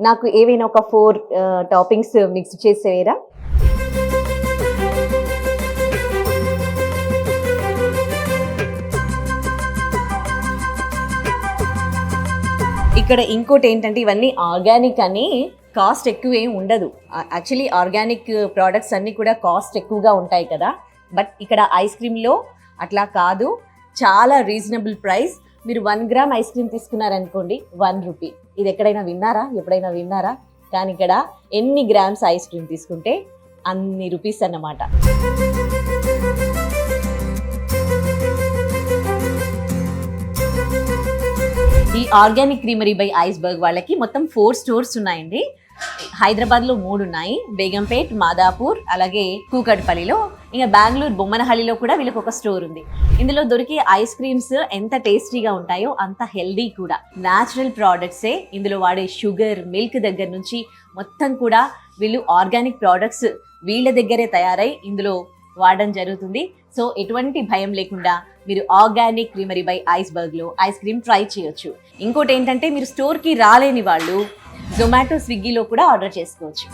నాకు ఏవైనా ఒక 4 టాపింగ్స్ మిక్స్ చేసేవేరా? ఇక్కడ ఇంకోటి ఏంటంటే ఇవన్నీ ఆర్గానిక్ అని కాస్ట్ ఎక్కువ ఏం ఉండదు. యాక్చువల్లీ ఆర్గానిక్ ప్రోడక్ట్స్ అన్నీ కూడా కాస్ట్ ఎక్కువగా ఉంటాయి కదా, బట్ ఇక్కడ ఐస్ క్రీమ్లో అట్లా కాదు, చాలా రీజనబుల్ ప్రైస్. మీరు 1 గ్రామ్ ఐస్ క్రీమ్ తీసుకున్నారనుకోండి 1 రూపీ. ఇది ఎప్పుడైనా విన్నారా? కానీ ఇక్కడ ఎన్ని గ్రామ్స్ ఐస్ క్రీమ్ తీసుకుంటే అన్ని రూపీస్ అన్నమాట. ఈ ఆర్గానిక్ క్రీమరీ బై ఐస్బర్గ్ వాళ్ళకి మొత్తం 4 స్టోర్స్ ఉన్నాయండి. హైదరాబాద్లో 3 ఉన్నాయి, బేగంపేట్, మాదాపూర్, అలాగే కూకట్పల్లిలో, ఇంకా బెంగళూరు బొమ్మనహల్లిలో కూడా వీళ్ళకి ఒక స్టోర్ ఉంది. ఇందులో దొరికే ఐస్ క్రీమ్స్ ఎంత టేస్టీగా ఉంటాయో అంత హెల్దీ కూడా. న్యాచురల్ ప్రోడక్ట్సే ఇందులో వాడే షుగర్, మిల్క్ దగ్గర నుంచి మొత్తం కూడా వీళ్ళు ఆర్గానిక్ ప్రోడక్ట్స్ వీళ్ళ దగ్గరే తయారై ఇందులో వాడడం జరుగుతుంది. సో ఎటువంటి భయం లేకుండా మీరు ఆర్గానిక్ క్రీమరీ బై ఐస్బర్గ్లో ఐస్ క్రీమ్ ట్రై చేయొచ్చు. ఇంకోటి ఏంటంటే మీరు స్టోర్కి రాలేని వాళ్ళు జొమాటో, స్విగ్గీలో కూడా ఆర్డర్ చేసుకోవచ్చు.